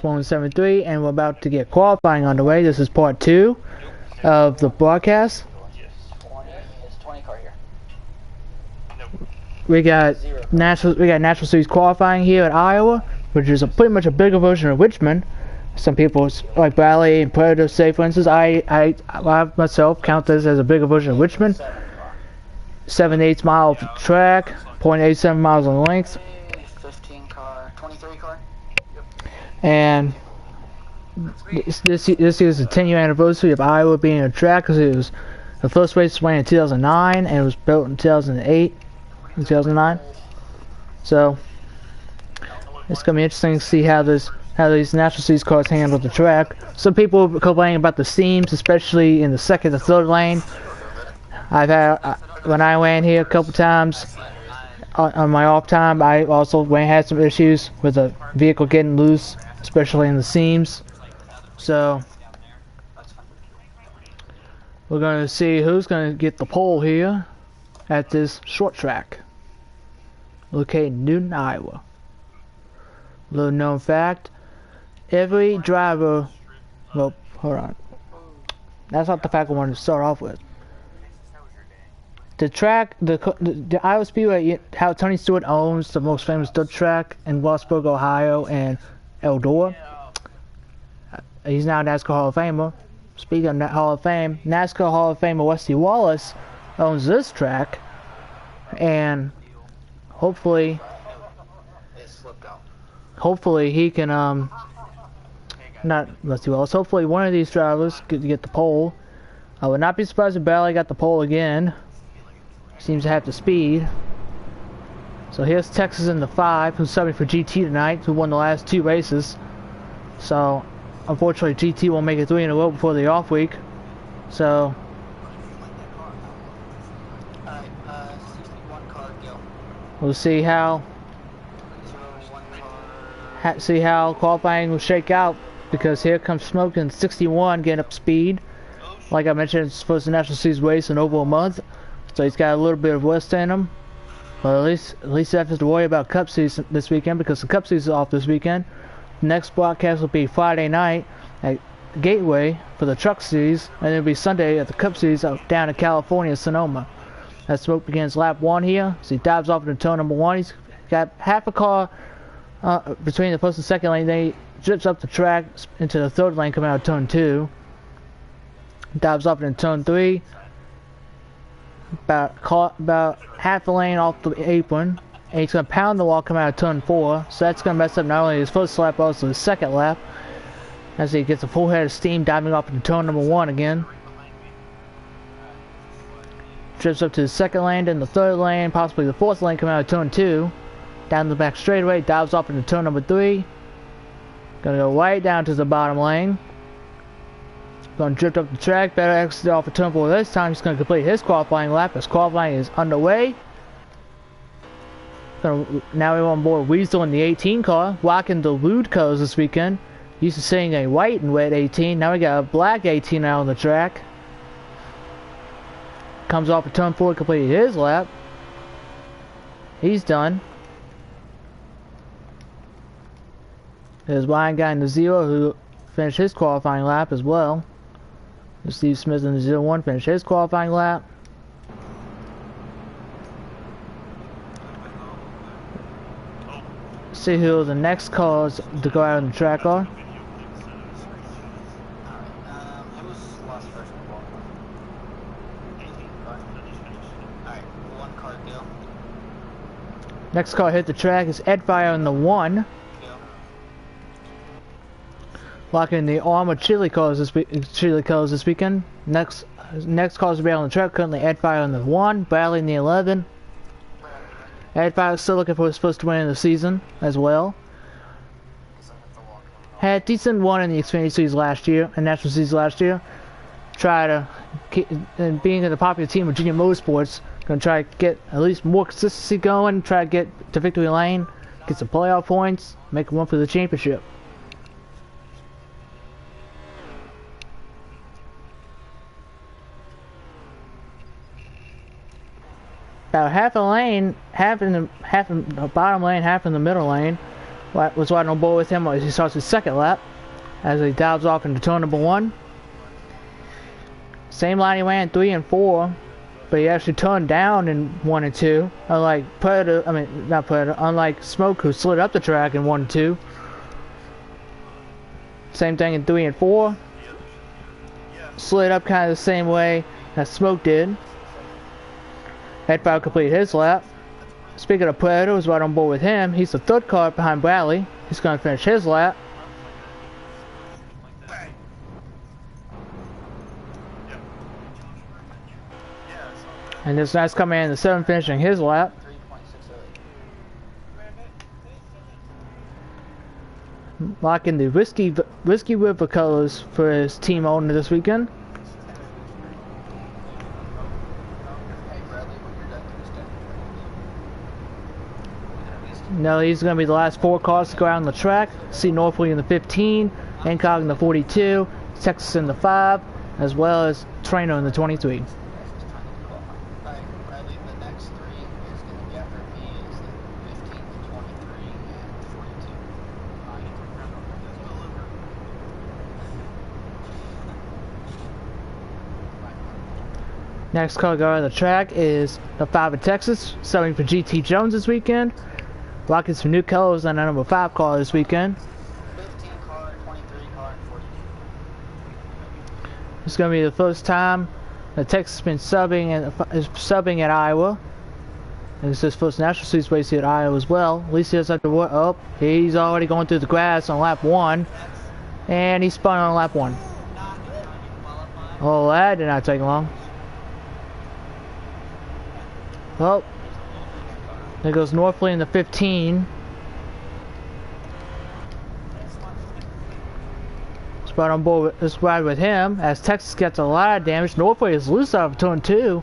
173, and we're about to get qualifying underway. This is part 2 of the broadcast. We got National Series qualifying here at Iowa, which is pretty much a bigger version of Richmond. Some people like Bradley and Predator say, for instance, I myself count this as a bigger version of Richmond. 7/8 mile track, 0.87 miles in length. 15 car, 23 car. And this is the 10-year anniversary of Iowa being a track, because it was the first race ran in 2009 and it was built in 2008 and 2009. So it's gonna be interesting to see how these National Series cars handle the track. Some people complaining about the seams, especially in the second and third lane. I've had when I ran here a couple times on my off time, I also had some issues with the vehicle getting loose, especially in the seams. So we're going to see who's going to get the pole here at this short track located in Newton, Iowa. Little known fact, every driver, well, hold on, that's not the fact I wanted to start off with. The track, the Iowa Speedway, how Tony Stewart owns the most famous dirt track in Westburg, Ohio, and Eldora. He's now a NASCAR Hall of Famer. Speaking of Hall of Fame, NASCAR Hall of Famer Westy Wallace owns this track, and hopefully he can not Westy Wallace. Hopefully one of these drivers could get the pole. I would not be surprised if Bally got the pole again. Seems to have the speed. So here's Texas in the 5, who's subbing for GT tonight, who won the last 2 races. So unfortunately GT won't make it 3 in a row before the off week. So we'll see how qualifying will shake out, because here comes Smoke in 61 getting up speed. Like I mentioned, it's first National Series race in over a month. So he's got a little bit of rust in him, but at least he has to worry about Cup Series this weekend, because the Cup Series is off this weekend. The next broadcast will be Friday night at Gateway for the Truck Series, and it'll be Sunday at the Cup Series down in California, Sonoma. That Smoke begins lap 1 here, so he dives off into turn number 1. He's got half a car between the first and second lane. Then he drifts up the track into the third lane coming out of turn 2. Dives off into turn 3. About half a lane off the apron, and he's going to pound the wall coming out of turn 4, so that's going to mess up not only his first lap, but also his second lap, as he gets a full head of steam diving off into turn number 1 again. Drifts up to the second lane, then the third lane, possibly the fourth lane coming out of turn 2, down the back straightaway, dives off into turn number 3, going to go right down to the bottom lane. Going to drift up the track, better exit off of turn 4 this time. He's going to complete his qualifying lap as qualifying is underway. Now we're on board Weasel in the 18 car, rocking the lewd colors this weekend. Used to seeing a white and red 18, now we got a black 18 out on the track. Comes off of turn 4, completed his lap. He's done. There's Ryan Guy in the 0, who finished his qualifying lap as well. Steve Smith in the 0-1 finished his qualifying lap. See who the next cars to go out on the track are. Next car hit the track is Ed Fire in the 1. Locking the Armored Chili colors this weekend. Next cars to be on the track. Currently Ed Fire in the 1, Bradley in the 11. Ed Fire is still looking for his first win in the season as well. Had a decent one in the Xfinity Series last year, and National Series last year. Try to keep, and being in the popular team Virginia Motorsports, gonna try to get at least more consistency going. Try to get to victory lane, get some playoff points, make a run for the championship. About half a lane, half in the bottom lane, half in the middle lane. was riding on board with him as he starts his second lap, as he dives off into turn number 1. Same line he ran 3 and 4, but he actually turned down in 1 and 2. Unlike Predator, unlike Smoke, who slid up the track in 1 and 2. Same thing in 3 and 4. Slid up kind of the same way as Smoke did. Headfire completed his lap. Speaking of Predator, was right on board with him. He's the 3rd car behind Bradley. He's going to finish his lap. And this nice coming in the 7th, finishing his lap. Locking the Whiskey River colors for his team owner this weekend. Now these are going to be the last 4 cars to go out on the track. See Norfolk in the 15, Hancock in the 42, Texas in the 5, as well as Trainer in the 23. Next car going on the track is the 5 of Texas, selling for GT Jones this weekend. Rocking some new colors on the number 5 car this weekend. 15 car, 23 car, and 42. It's going to be the first time that Texas has been subbing at Iowa. And it's his first National Series race here at Iowa as well. At least he doesn't have to work. Oh, he's already going through the grass on lap 1. And he spun on lap 1. Oh, that did not take long. Well, there goes Norfolk in the 15. Let's ride on board. Let's ride with him as Texas gets a lot of damage. Norfolk is loose out of turn 2.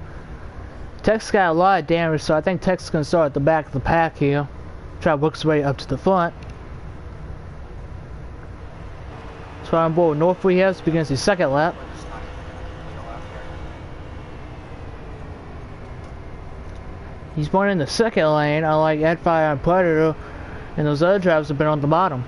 Texas got a lot of damage, so I think Texas is going to start at the back of the pack here. Try to work his way up to the front. Let's ride on board with Norfolk here. This begins his second lap. He's born in the second lane, unlike Headfire and Predator, and those other drivers have been on the bottom.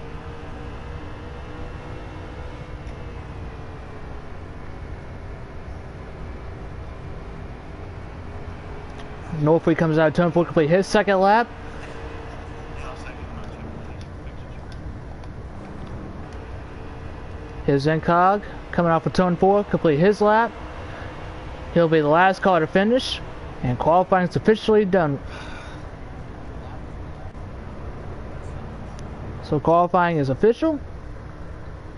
Norfolk comes out of turn 4 to complete his second lap. Here's Incog coming off of turn 4, complete his lap. He'll be the last car to finish. And qualifying is officially done. So qualifying is official.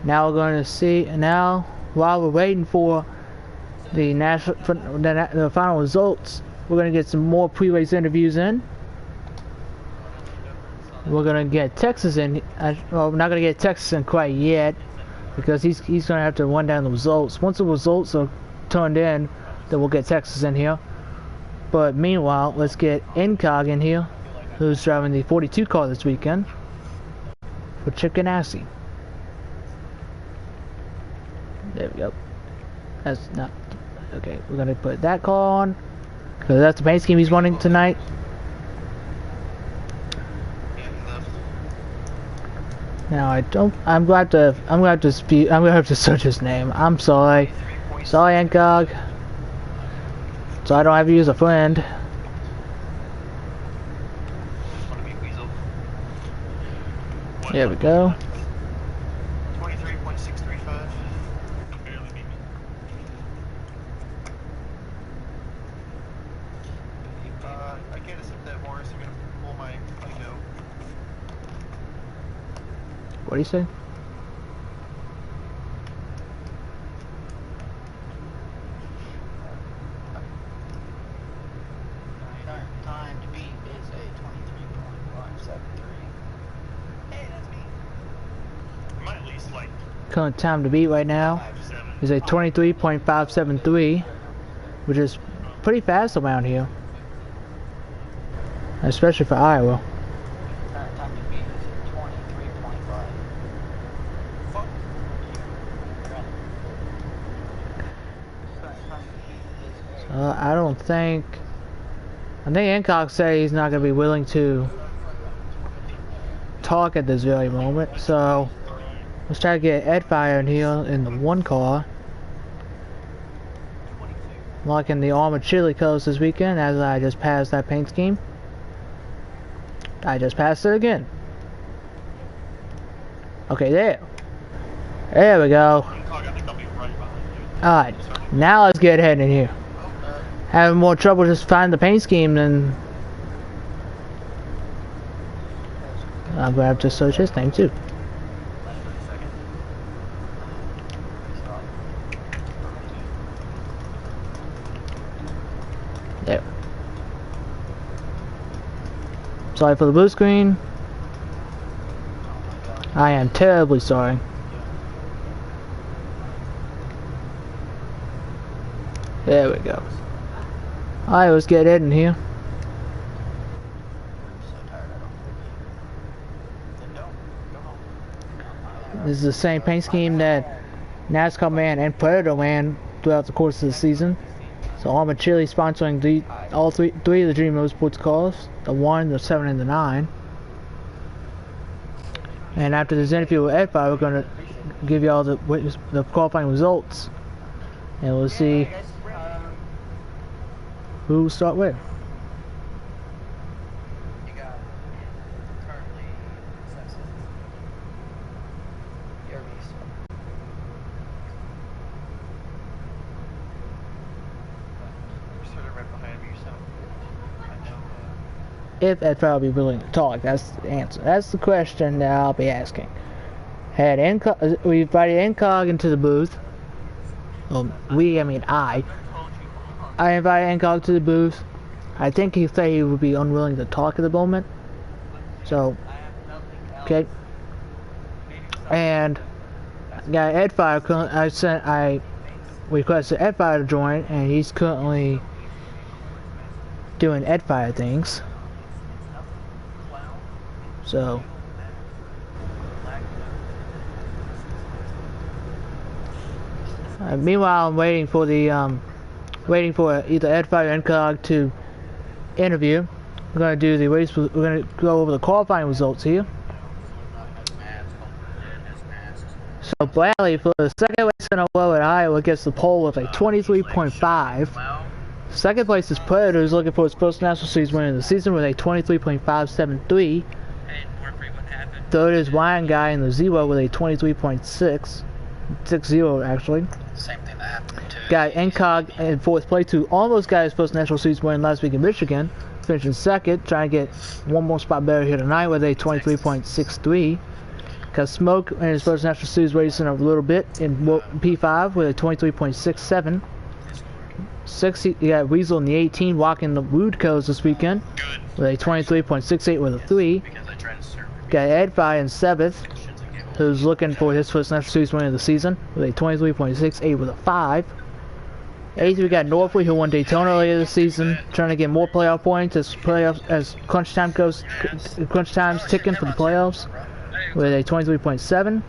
Now we're going to see. Now, while we're waiting for the the final results, we're going to get some more pre-race interviews in. We're going to get Texas in. Well, we're not going to get Texas in quite yet because he's going to have to run down the results. Once the results are turned in, then we'll get Texas in here. But meanwhile, let's get Incog in here, who's driving the 42 car this weekend for Checkered. There we go. That's not okay. We're gonna put that car on because that's the paint scheme he's running tonight. Now I'm going to have to search his name. I'm sorry, Incog. So I don't have to use a friend. There we go. 23.635. I can't accept that, Morris. I'm gonna pull my no. What do you say? Time to beat is a 23.573. Hey, that's me. My at least like Current time to beat right now is a 23.573, which is pretty fast around here, especially for Iowa. Current time to beat is 23.5. Fuck. Current time to beat is I think Hancock said he's not going to be willing to talk at this very moment, so let's try to get Ed Fire in here in the one car. Liking the armored chili colors this weekend as I just passed that paint scheme. I just passed it again. Okay, there. There we go. Alright, now let's get ahead in here. Having more trouble just finding the paint scheme than... I'm gonna have to search his name too. There. Sorry for the blue screen. I am terribly sorry. There we go. Alright, let's get in here. This is the same paint scheme that Nascar ran and Predator ran throughout the course of the season. So Armored Chili sponsoring all three of the Dream Motorsports cars, the 1, the 7, and the 9. And after this interview with Ed Fire, we're going to give you all the qualifying results, and we'll see who will start with. If Ed Fire will be willing to talk, that's the answer. That's the question that I'll be asking. We invited NCOG into the booth. Well, I mean I invited NCOG to the booth. I think he said he would be unwilling to talk at the moment. So, okay. And got Ed Fire. I requested Ed Fire to join, and he's currently doing Ed Fire things. So, meanwhile, I'm waiting for either Ed Fire or NCOG to interview. We're going to do the race. We're going to go over the qualifying results here. So Bradley, for the second race in a row at Iowa, gets the pole with a 23.5. Second place is Predator, who's looking for his first National Series win of the season with a 23.573. Third is Wine Guy in the Zero with a 23.660 actually. Same thing that happened to Got NCOG in fourth place, who almost got his first National Series win last week in Michigan, finishing second, trying to get one more spot better here tonight with a 23.63. Got Smoke in his first National Series race in a little bit in P5 with a 23.67. You got Weasel in the 18 walking the Wood Codes this weekend with a 23.68 with a 3. Got Ed Fire in 7th, who's looking for his first National Series win of the season with a 23.68 with a 5. 8th we got Norfolk, who won Daytona earlier this season, trying to get more playoff points as crunch time's ticking for the playoffs with a 23.7.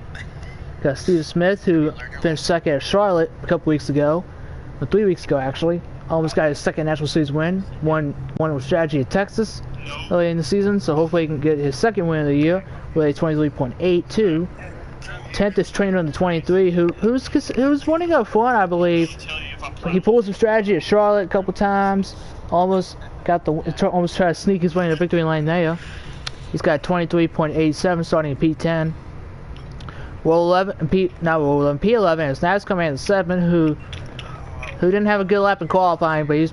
Got Steve Smith, who finished second at Charlotte a couple weeks ago, or 3 weeks ago actually. Almost got his second National Series win. Won with strategy at Texas early in the season, so hopefully he can get his second win of the year with a 23.82. 10th is Trainer in the 23, who's running up front, I believe. He pulled some strategy at Charlotte a couple times. Almost tried to sneak his way in the victory lane there. He's got 23.87 starting in P10. P11 is Nascar Man 7, who didn't have a good lap in qualifying, but he's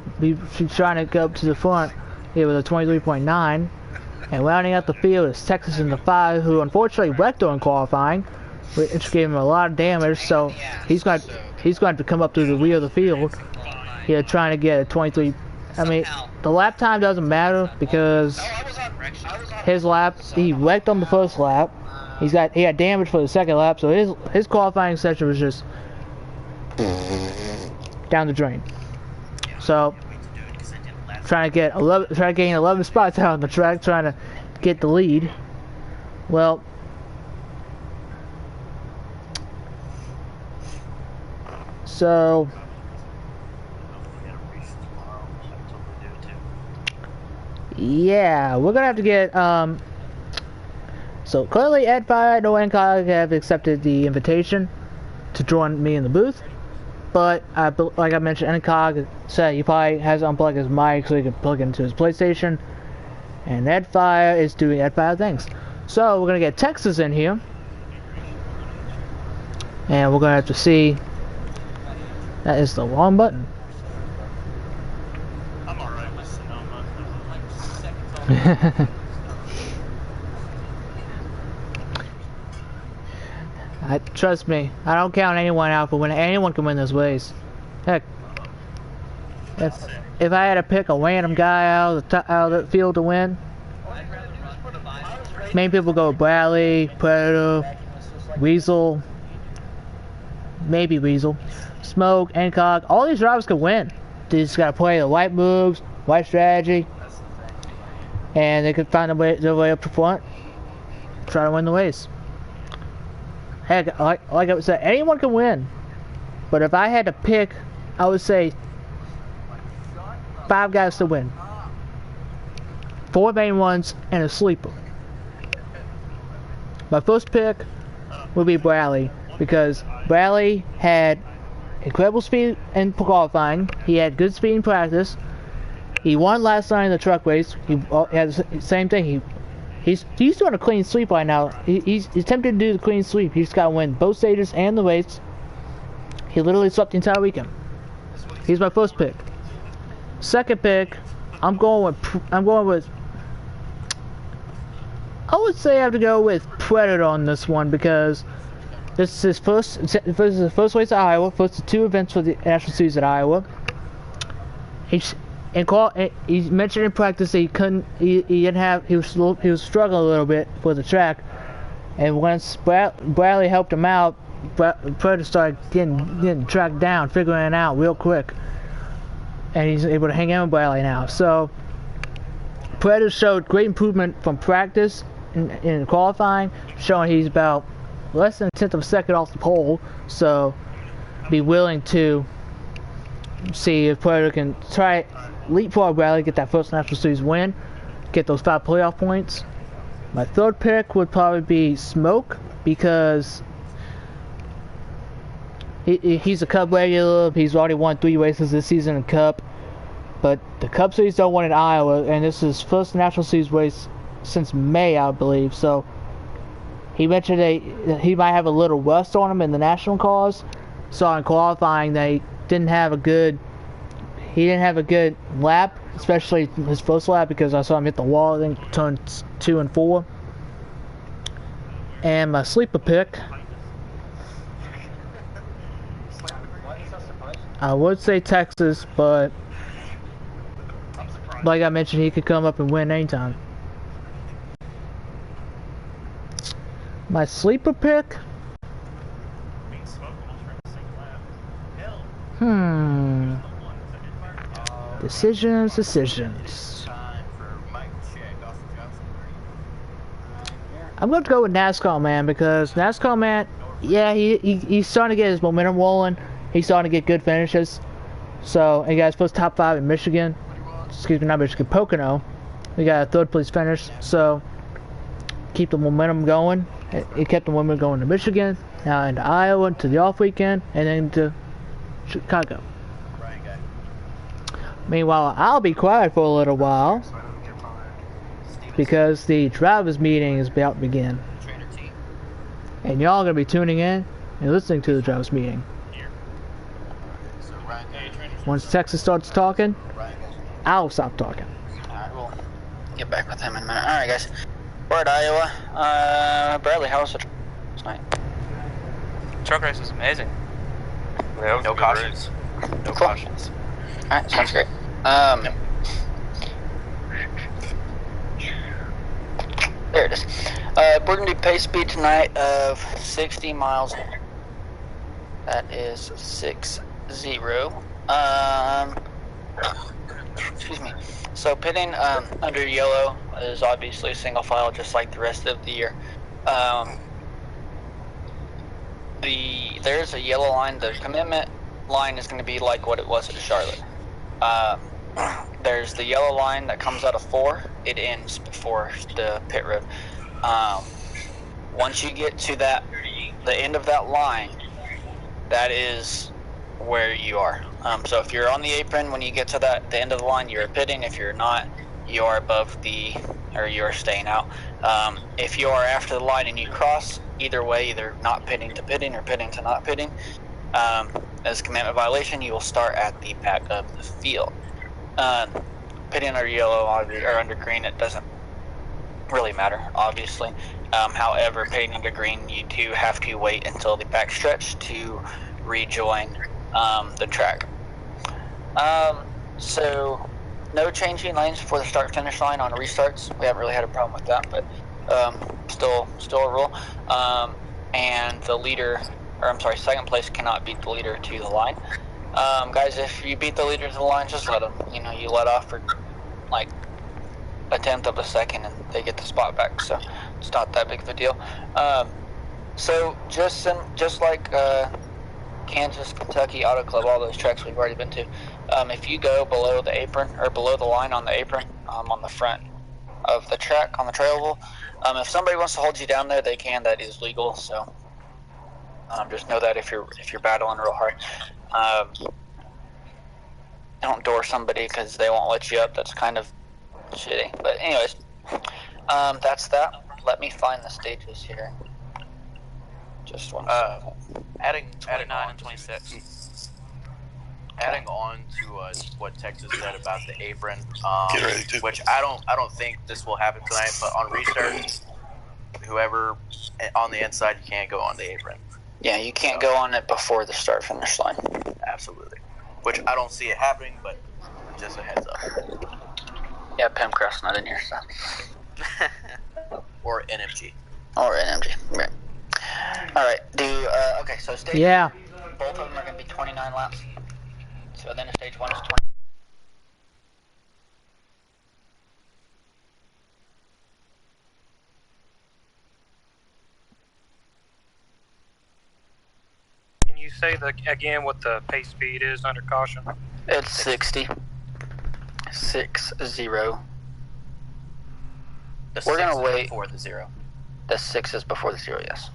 trying to go up to the front here with a 23.9. And rounding out the field is Texas in the 5, who unfortunately wrecked during qualifying, which gave him a lot of damage. So he's going to come up through the rear of the field here, trying to get a 23. I mean, the lap time doesn't matter because his lap, he wrecked on the first lap. He had damage for the second lap, so his qualifying session was just down the drain. So trying to gain 11 spots out on the track, trying to get the lead. Well, so yeah, we're gonna have to get so So clearly Ed Fire, no NCOG have accepted the invitation to join me in the booth. But like I mentioned, NCOG said he probably has to unplug his mic so he can plug into his PlayStation. And Ed Fire is doing Ed Fire things. So we're gonna get Texas in here. And we're gonna have to see. That is the wrong button. I'm alright with Sonoma. Trust me, I don't count anyone out for winning. Anyone can win this race. Heck, if I had to pick a random guy out of the field to win, many people go Bradley, Predator, Weasel, maybe Weasel, Smoke, NCOG. All these drivers can win. They just gotta play the right moves, right strategy, and they could find their way up to front, try to win the race. Heck, like I said, anyone can win. But if I had to pick, I would say 5 guys to win. 4 main ones and a sleeper. My first pick would be Bradley, because Bradley had incredible speed in qualifying. He had good speed in practice. He won last night in the truck race. He had the same thing. He's doing a clean sweep right now. He's attempting to do the clean sweep. He's got to win both stages and the race. He literally swept the entire weekend. He's my first pick. Second pick, I'm going with. I would say I have to go with Predator on this one, because this is his first. This is the first race at Iowa. First of 2 events for the National Series at Iowa. He mentioned in practice that he was struggling a little bit for the track, and once Bradley helped him out, Predator started getting tracked down, figuring it out real quick, and he's able to hang out with Bradley now. So Predator showed great improvement from practice in qualifying, showing he's about less than a tenth of a second off the pole. So be willing to see if Predator can try leapfrog Bradley, get that first National Series win, get those 5 playoff points. My third pick would probably be Smoke, because he's a Cup regular. He's already won 3 races this season in Cup, but the Cup Series don't win in Iowa, and this is his first National Series race since May, I believe. So he mentioned that he might have a little rust on him in the national cars. Saw in qualifying they didn't have a good. He didn't have a good lap, especially his first lap, because I saw him hit the wall in turns 2 and 4. And my sleeper pick, I would say Texas, but like I mentioned, he could come up and win anytime. My sleeper pick? Decisions. I'm going to go with Nascar Man, because Nascar Man, yeah, he's starting to get his momentum rolling. He's starting to get good finishes. So, he got his first top 5 in Michigan. Excuse me, not Michigan, Pocono. We got a 3rd place finish. So, keep the momentum going. It kept the momentum going to Michigan, now into Iowa, to the off weekend, and then to Chicago. Meanwhile, I'll be quiet for a little while, because the drivers' meeting is about to begin. And y'all are going to be tuning in and listening to the drivers' meeting. Once Texas starts talking, I'll stop talking. Alright, we'll get back with him in a minute. Alright, guys. We're at Iowa. Bradley, how was the tonight? Truck race was amazing. Yeah, No cautions. No cautions. Alright, sounds great. There it is. We're going to do pace speed tonight of 60 miles. That is 60. Excuse me. So pitting under yellow is obviously single file, just like the rest of the year. There's a yellow line. The commitment line is going to be like what it was at Charlotte. There's the yellow line that comes out of 4. It ends before the pit road. Once you get to the end of that line, that is where you are. So if you're on the apron when you get to the end of the line, you're pitting. If you're not, you are you're staying out. If you are after the line and you cross, either way, either not pitting to pitting or pitting to not pitting, as a commandment violation, you will start at the back of the field. Pitting under yellow or under green, it doesn't really matter, obviously. However, pitting under green, you do have to wait until the back stretch to rejoin the track. So no changing lanes before the start-finish line on restarts. We haven't really had a problem with that, but still a rule. And the leader, second place cannot beat the leader to the line. Guys, if you beat the leader to the line, just let them. You let off for like a tenth of a second, and they get the spot back. So it's not that big of a deal. So just like Kansas, Kentucky, Auto Club, all those tracks we've already been to. If you go below the apron or below the line on the apron, on the front of the track on the trail, if somebody wants to hold you down there, they can. That is legal. So just know that if you're battling real hard, don't door somebody because they won't let you up. That's kind of shitty. But anyways, that's that. Let me find the stages here. Just one second. Adding 29 and 26. Adding on to what Texas said about the apron, Get ready to. which I don't think this will happen tonight, but on restart, whoever on the inside, you can't go on the apron. Yeah, you can't go on it before the start-finish line. Absolutely. Which I don't see it happening, but just a heads up. Yeah, Pemcraft's not in here, so. Or NMG. Or NMG, right. Alright, okay, so stage Yeah. both of them are going to be 29 laps. So then stage 1 is 20. Can you say again what the pace speed is under caution? It's 60. 6-0. We're going to wait. Before the 0. The 6 is before the 0, yes.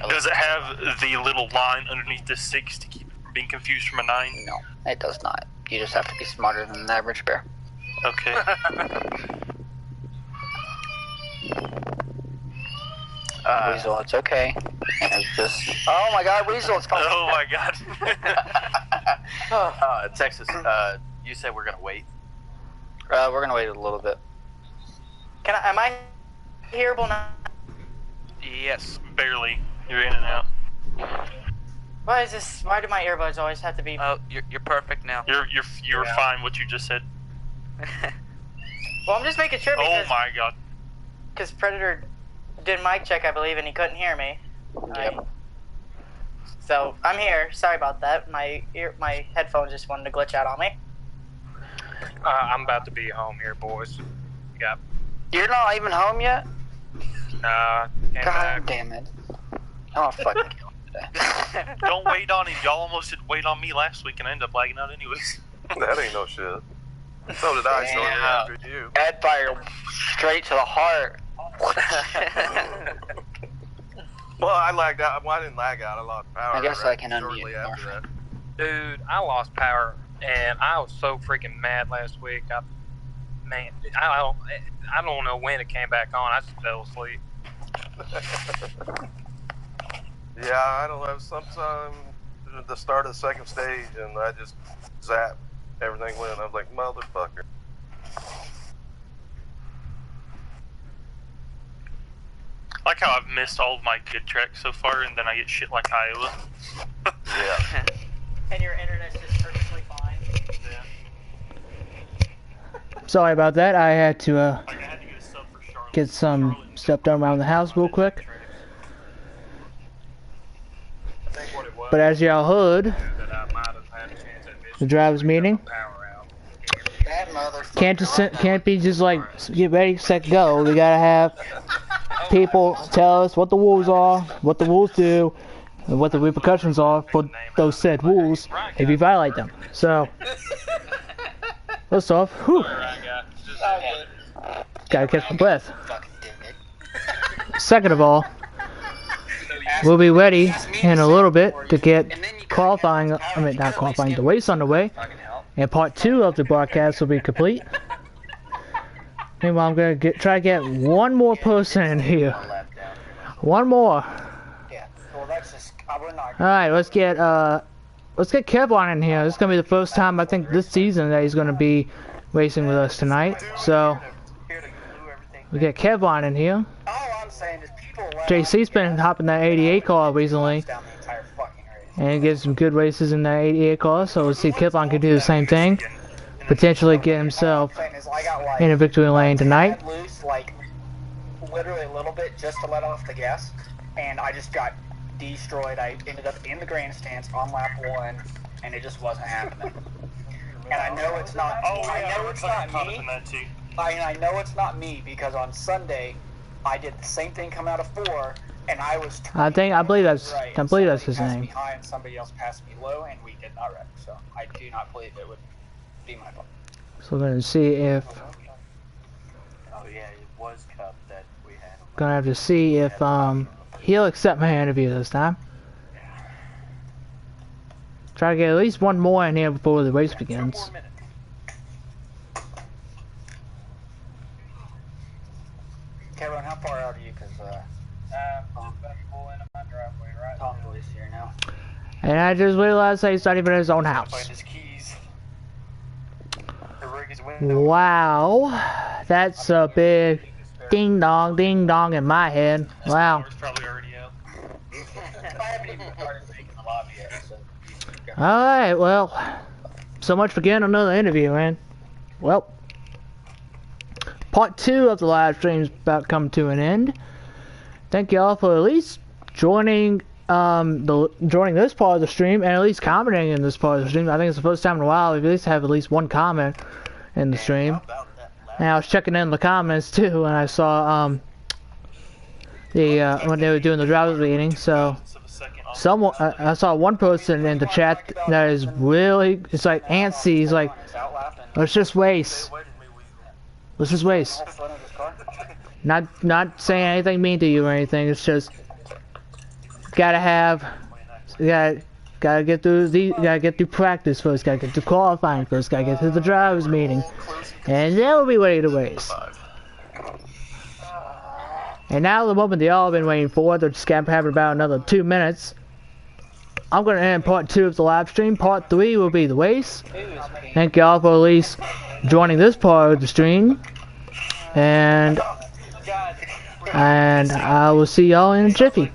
Does it have the little line underneath the 6 to keep it from being confused from a 9? No, it does not. You just have to be smarter than the average bear. Okay. Weasel, it's okay. It's just... Oh my god, Weasel, it's fine. Oh my god. Texas, you said we're going to wait. We're going to wait a little bit. Am I hearable now? Yes, barely. You're in and out. Why do my earbuds always have to be... Oh, you're perfect now. You're fine what you just said. Well, I'm just making sure because... Oh my god. Because Predator did mic check, I believe, and he couldn't hear me. Yep. So, I'm here. Sorry about that. My headphones just wanted to glitch out on me. I'm about to be home here, boys. Yep. You're not even home yet? Came God back. damn it. I'm gonna fucking kill him today. Don't wait on him. Y'all almost did wait on me last week and I ended up lagging out anyways. That ain't no shit. So did I, so after you. Head fire straight to the heart. Well, I lagged out. Well, I didn't lag out. I lost power. I guess I can unmute shortly more. after that. Dude, I lost power, and I was so freaking mad last week. I don't know when it came back on. I just fell asleep. Yeah, I don't know. Sometime at the start of the second stage, and I just zapped. Everything went. I was like, motherfucker. I like how I've missed all of my good tracks so far, and then I get shit like Iowa. Yeah. And your internet's just perfectly fine. Sorry about that. I had to get some stuff done around the house real quick. But as y'all heard, the drivers meeting can't be just like get ready, set, go. We gotta have people tell us what the rules are, what the rules do, and what the repercussions are for those said rules if you violate them. So, first off, whew, gotta catch my breath. second of all, we'll be ready in a little bit to get qualifying, I mean not qualifying, the race underway, and part 2 of the broadcast will be complete. Meanwhile, I'm going to try to get one more person in here. One more. Alright, let's get Kevon in here. This is going to be the first time, I think, this season that he's going to be racing with us tonight. So, we get Kevon in here. JC's been hopping that 88 car recently. And he gets some good races in that 88 car, so we'll see if Kevon can do the same thing. Potentially get himself in a victory lane tonight. Like literally a little bit just to let off the gas, and I just got destroyed. I ended up in the grandstands on lap 1, and it just wasn't happening. And I know it's not. I know it's not me. I know it's not me because on Sunday I did the same thing coming out of 4, and I was. I believe that's his name. Me high and somebody else passed me low, and we did not wreck. So I do not believe it would be my fault. So we're gonna see if. Oh yeah, it was Cup that we had. Gonna have to see if he'll accept my interview this time. Try to get at least one more in here before the race begins. Kevin, how far out are you? Cause I'm pulling in my driveway, right? Tom's here now. And I just realized that he's not even in his own house. Wow, that's a big ding dong in my head. Wow. Alright, well, so much for getting another interview, man. Well, part 2 of the live stream is about to come to an end. Thank y'all for at least joining joining this part of the stream and at least commenting in this part of the stream. I think it's the first time in a while we've at least one comment in the stream. And I was checking in the comments too when I saw when they were doing the drivers meeting. So someone I saw one person in the chat that is really, it's like antsy. He's like, let's just race. Let's just race. Not saying anything mean to you or anything. It's just gotta get through practice first. Gotta get through qualifying first. Gotta get through the drivers meeting, and then we'll be ready to race. And now the moment they all have been waiting for, they're just gonna have about another 2 minutes. I'm gonna end part 2 of the live stream. Part 3 will be the race. Thank y'all for at least joining this part of the stream, and I will see y'all in a jiffy.